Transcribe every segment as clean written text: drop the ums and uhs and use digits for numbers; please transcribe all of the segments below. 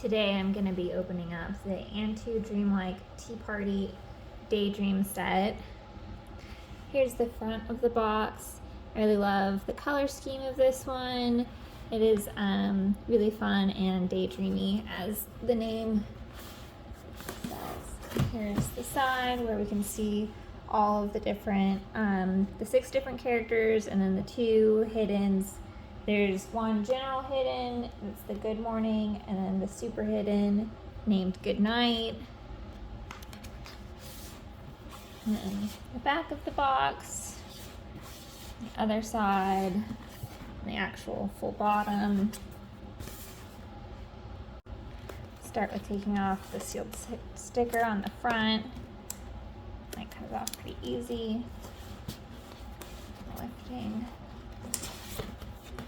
Today I'm going to be opening up the Antu Dreamlike Tea Party Daydream set. Here's the front of the box. I really love the color scheme of this one. It is really fun and daydreamy, as the name says. Here's the side where we can see all of the different, the 6 different characters, and then the 2 hiddens. There's one general hidden, it's the good morning, and then the super hidden named good night. And then the back of the box, the other side, the actual full bottom. Start with taking off the sealed sticker on the front. That comes off pretty easy. Lifting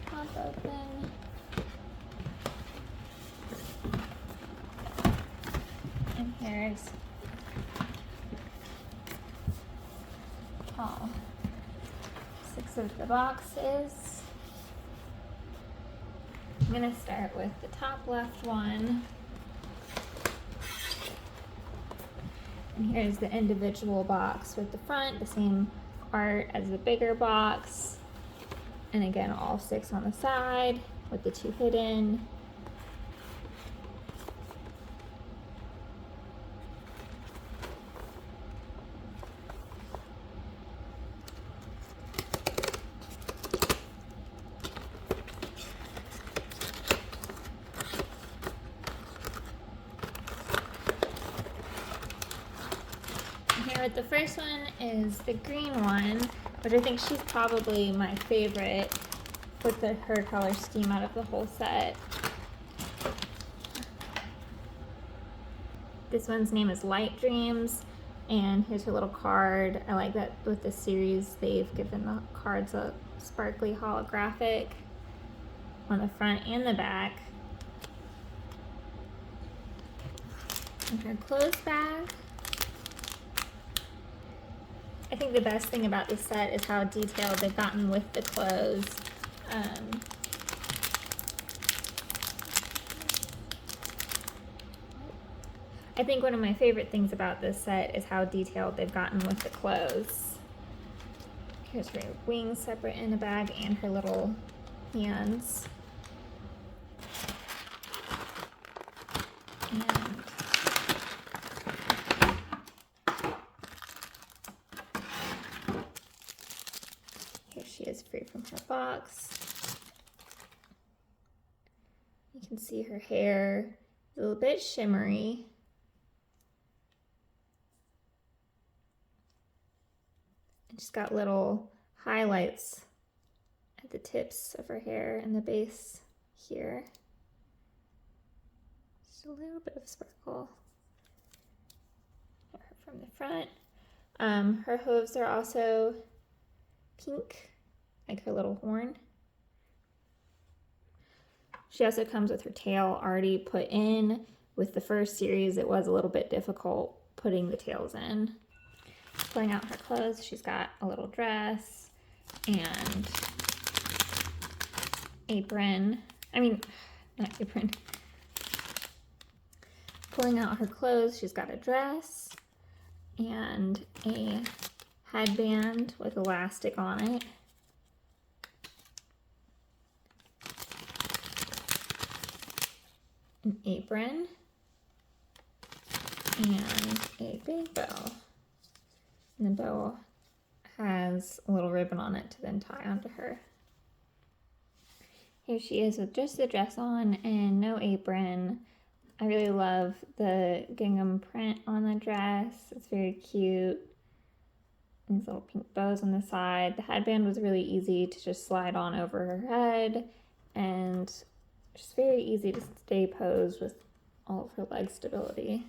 top open. And here's all 6 of the boxes. I'm gonna start with the top left one. And here's the individual box with the front, the same art as the bigger box. And again, all 6 on the side with the 2 hidden. Here with the first one is the green one, which I think she's probably my favorite with her color scheme out of the whole set. This one's name is Light Dreams, and here's her little card. I like that with this series they've given the cards a sparkly holographic on the front and the back. And her clothes bag. I think the best thing about this set is how detailed they've gotten with the clothes. I think one of my favorite things about this set is how detailed they've gotten with the clothes. Here's her wings separate in a bag and her little hands. And she is free from her box. You can see her hair is a little bit shimmery. And she's got little highlights at the tips of her hair and the base here. Just a little bit of sparkle from the front. Her hooves are also pink, like her little horn. She also comes with her tail already put in. With the first series, it was a little bit difficult putting the tails in. Pulling out her clothes, she's got a little dress and apron. Not apron. Pulling out her clothes, she's got a dress and a headband with elastic on it. An apron and a big bow. And the bow has a little ribbon on it to then tie onto her. Here she is with just the dress on and no apron. I really love the gingham print on the dress. It's very cute. These little pink bows on the side. The headband was really easy to just slide on over her head, and just very easy to stay posed with all of her leg stability.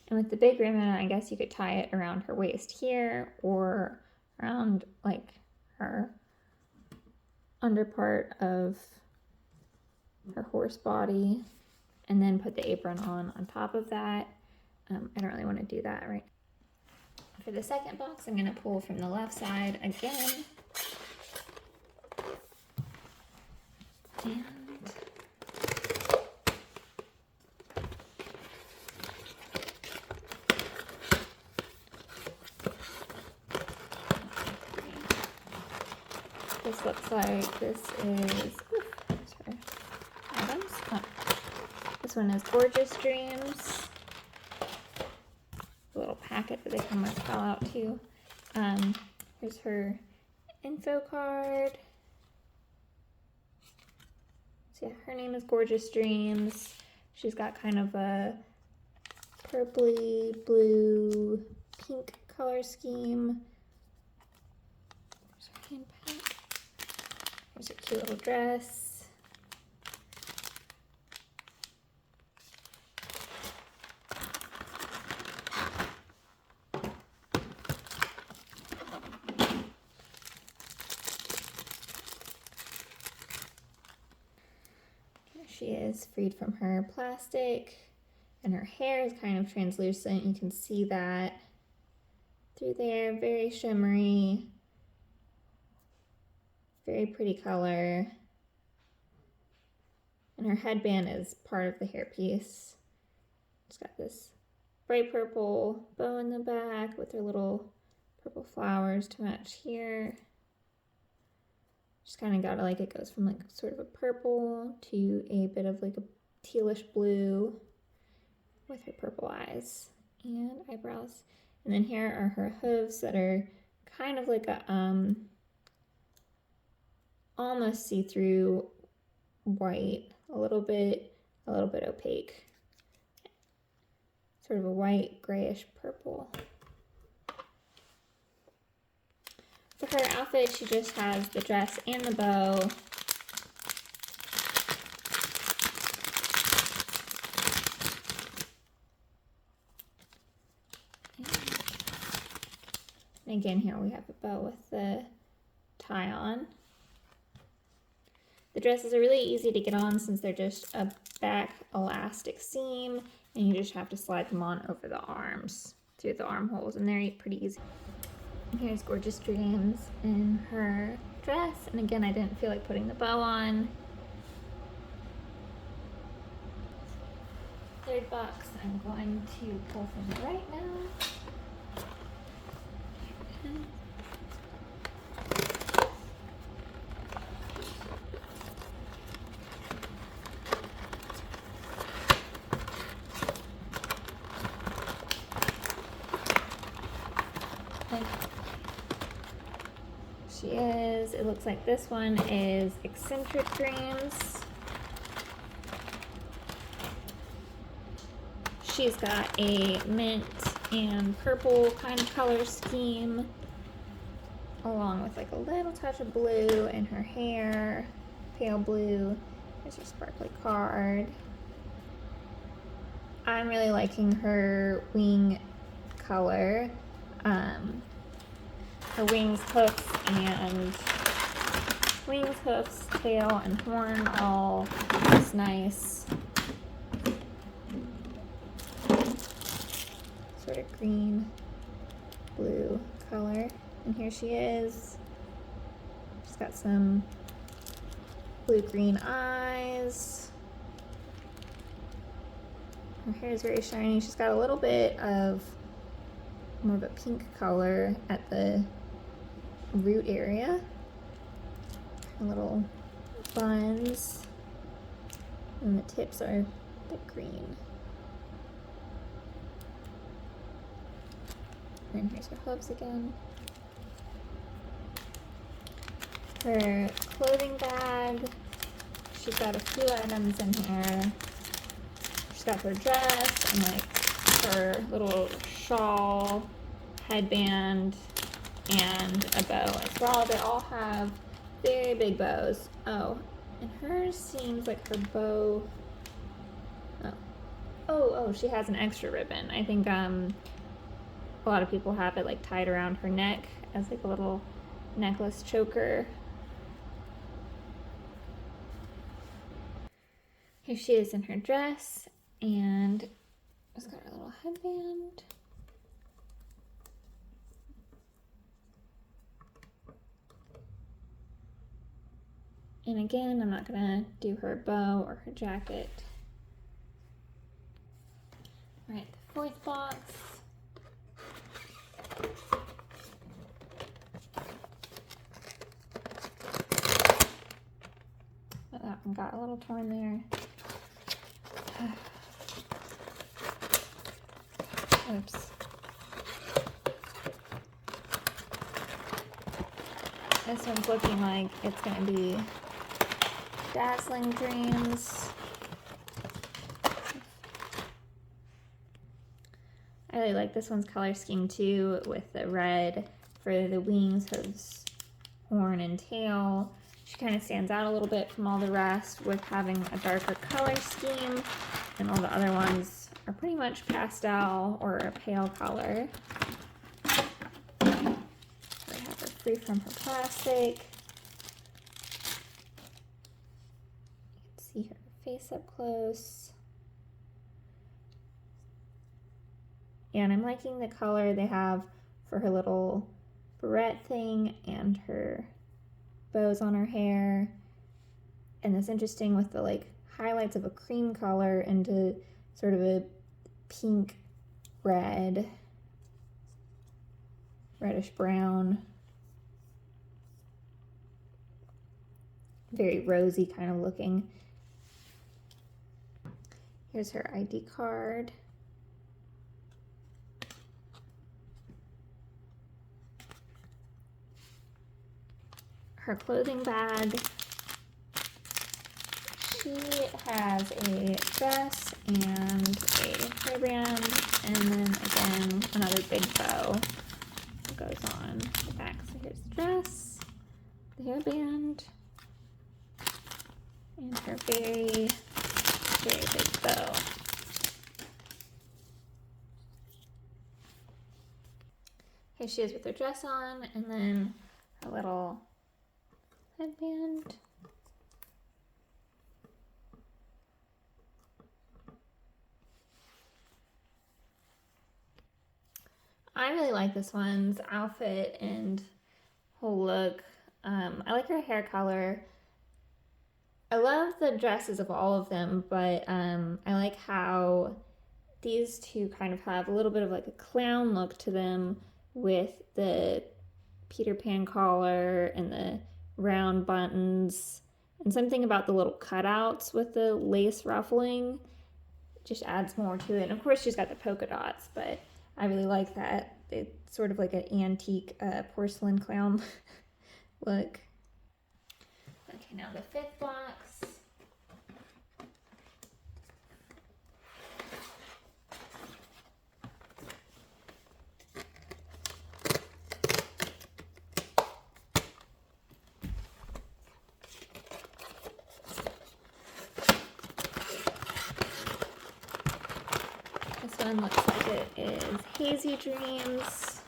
And with the big ribbon, I guess you could tie it around her waist here or around like her underpart of her horse body, and then put the apron on top of that. I don't really want to do that right. For the second box, I'm going to pull from the left side again. And this looks like. This is, sorry, items. Oh. This one is Gorgeous Dreams. A little packet that they come with fell out too. Here's her info card. So yeah, her name is Gorgeous Dreams. She's got kind of a purpley, blue, pink color scheme. There's her hand pack. Here's a cute little dress. She is freed from her plastic, and her hair is kind of translucent. You can see that through there. Very shimmery, very pretty color. And her headband is part of the hairpiece. It's got this bright purple bow in the back with her little purple flowers to match here. Just kind of got it, like it goes from like sort of a purple to a bit of like a tealish blue with her purple eyes and eyebrows. And then here are her hooves that are kind of like a almost see-through white, a little bit opaque. Sort of a white, grayish purple. For her outfit, she just has the dress and the bow. And again, here we have a bow with the tie on. The dresses are really easy to get on since they're just a back elastic seam, and you just have to slide them on over the arms, through the armholes, and they're pretty easy. Here's Gorgeous Dreams in her dress, and again, I didn't feel like putting the bow on. Third box I'm going to pull from right now. She is, it looks like this one is Eccentric Dreams. She's got a mint and purple kind of color scheme, along with like a little touch of blue in her hair, pale blue. There's her sparkly card. I'm really liking her wing color. Her wings, hoofs, tail, and horn all this nice sort of green, blue color. And here she is. She's got some blue-green eyes. Her hair is very shiny. She's got a little bit of more of a pink color at the root area. Little buns, and the tips are a bit green. And here's her hooves again. Her clothing bag, she's got a few items in here. She's got her dress and like her little shawl, headband, and a bow as well. They all have very big bows. Oh, and hers seems like her bow. Oh, she has an extra ribbon. I think a lot of people have it like tied around her neck as like a little necklace choker. Here she is in her dress, and she's got her little headband. And again, I'm not gonna do her bow or her jacket. All right, the fourth box. that one got a little torn there. Oops. This one's looking like it's going to be Dazzling Dreams. I really like this one's color scheme too, with the red for the wings, hooves, horn, and tail. She kind of stands out a little bit from all the rest with having a darker color scheme, and all the other ones are pretty much pastel or a pale color. We have her free from her plastic. You can see her face up close. And I'm liking the color they have for her little barrette thing and her bows on her hair. And it's interesting with the like highlights of a cream color into sort of a pink red, reddish brown, very rosy kind of looking. Here's her ID card. Her clothing bag. She has a dress and a hairband, and then again another big bow that goes on the back. So here's the dress, the hairband, and her very, very big bow. Here she is with her dress on, and then her little headband. I really like this one's outfit and whole look. I like her hair color. I love the dresses of all of them, but I like how these two kind of have a little bit of like a clown look to them with the Peter Pan collar and the round buttons, and something about the little cutouts with the lace ruffling just adds more to it. And of course she's got the polka dots, but I really like that. It's sort of like an antique porcelain clown look. Okay, now the fifth box. This one looks like it is Hazy Dreams.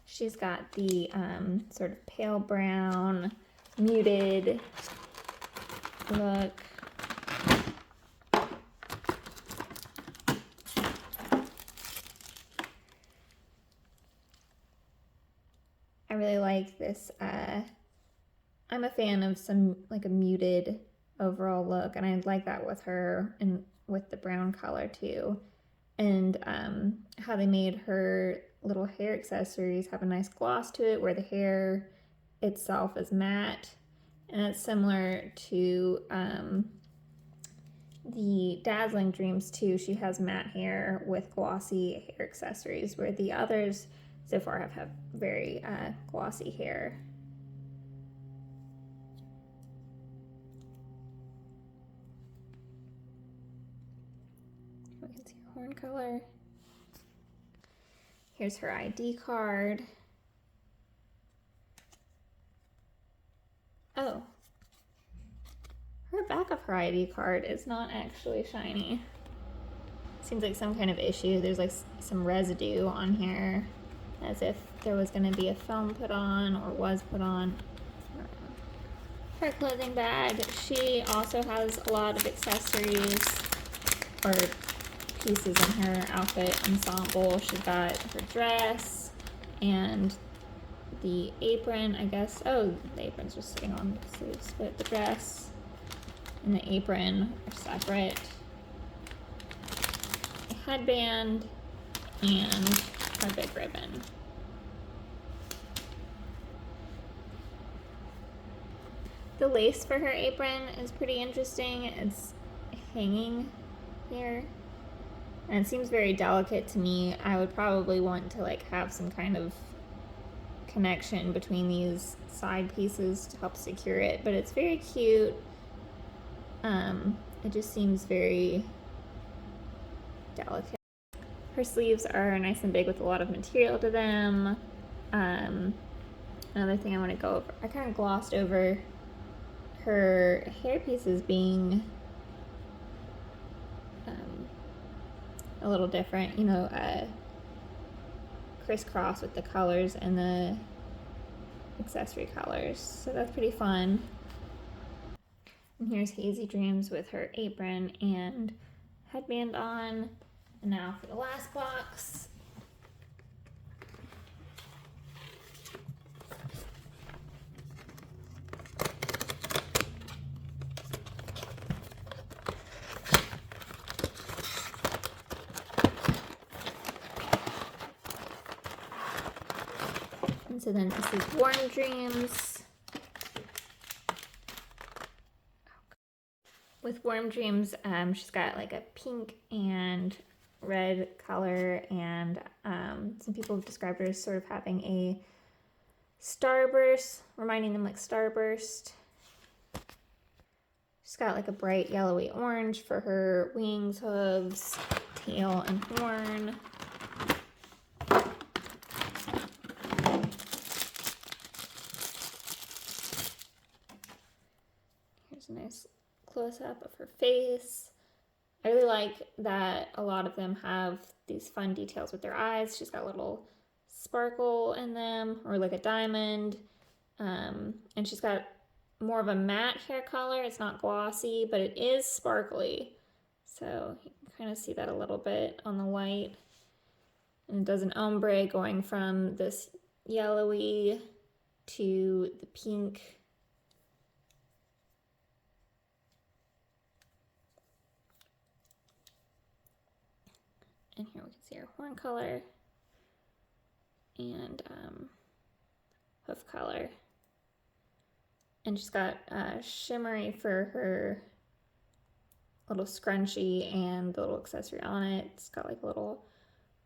She's got the sort of pale brown, muted look. I really like this. I'm a fan of some like a muted overall look, and I like that with her and with the brown color too. And how they made her little hair accessories have a nice gloss to it, where the hair itself is matte, and it's similar to the Dazzling Dreams too. She has matte hair with glossy hair accessories, where the others so far have very glossy hair. We can see her horn color. Here's her ID card. Oh, her back of her ID card is not actually shiny. Seems like some kind of issue. There's like some residue on here, as if there was going to be a film put on or was put on. Her clothing bag. She also has a lot of accessories or pieces in her outfit ensemble. She's got her dress and the apron, I guess. Oh, the apron's just sitting on the sleeves, but the dress and the apron are separate. A headband and her big ribbon. The lace for her apron is pretty interesting. It's hanging here, and it seems very delicate to me. I would probably want to like have some kind of connection between these side pieces to help secure it, but it's very cute. It just seems very delicate. Her sleeves are nice and big with a lot of material to them. Another thing I want to go over, I kind of glossed over her hair pieces being a little different, you know, crisscross with the colors and the accessory colors, so that's pretty fun. And here's Hazy Dreams with her apron and headband on. And now for the last box. And so then this is Warm Dreams. With Warm Dreams, she's got like a pink and red color, and some people have described her as sort of having a starburst, reminding them like starburst. She's got like a bright yellowy orange for her wings, hooves, tail, and horn. Here's a nice close-up of her face. I really like that a lot of them have these fun details with their eyes. She's got a little sparkle in them, or like a diamond, and she's got more of a matte hair color. It's not glossy, but it is sparkly, so you can kind of see that a little bit on the light. And it does an ombre going from this yellowy to the pink. And here we can see her horn color and hoof color. And she's got shimmery for her little scrunchie and the little accessory on it. It's got like a little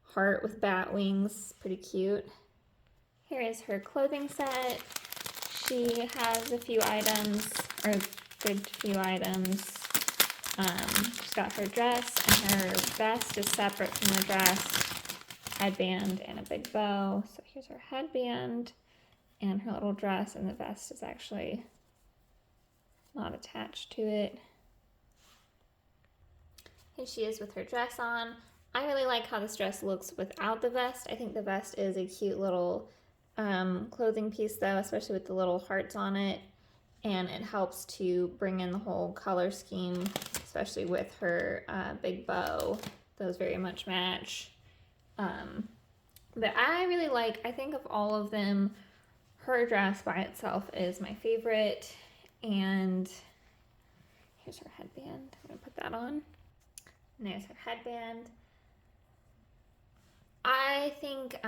heart with bat wings, pretty cute. Here is her clothing set. She has a few items, or a good few items. She's got her dress, and her vest is separate from the dress, headband, and a big bow. So here's her headband and her little dress, and the vest is actually not attached to it. Here she is with her dress on. I really like how this dress looks without the vest. I think the vest is a cute little clothing piece though, especially with the little hearts on it. And it helps to bring in the whole color scheme, especially with her big bow. Those very much match. But I really like, I think of all of them, her dress by itself is my favorite. And here's her headband. I'm gonna put that on. And there's her headband. I think,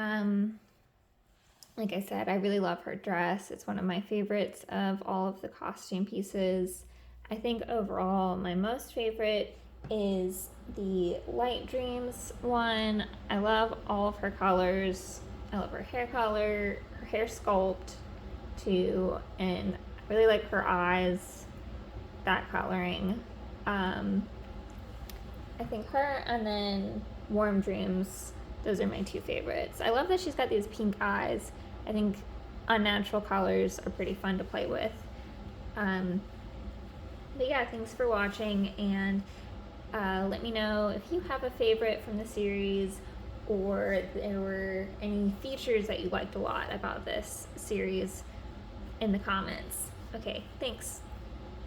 like I said, I really love her dress. It's one of my favorites of all of the costume pieces. I think overall my most favorite is the Light Dreams one. I love all of her colors. I love her hair color, her hair sculpt too, and I really like her eyes, that coloring. I think her and then Warm Dreams, those are my two favorites. I love that she's got these pink eyes. I think unnatural colors are pretty fun to play with. But yeah, thanks for watching, and let me know if you have a favorite from the series, or there were any features that you liked a lot about this series in the comments. Okay, thanks.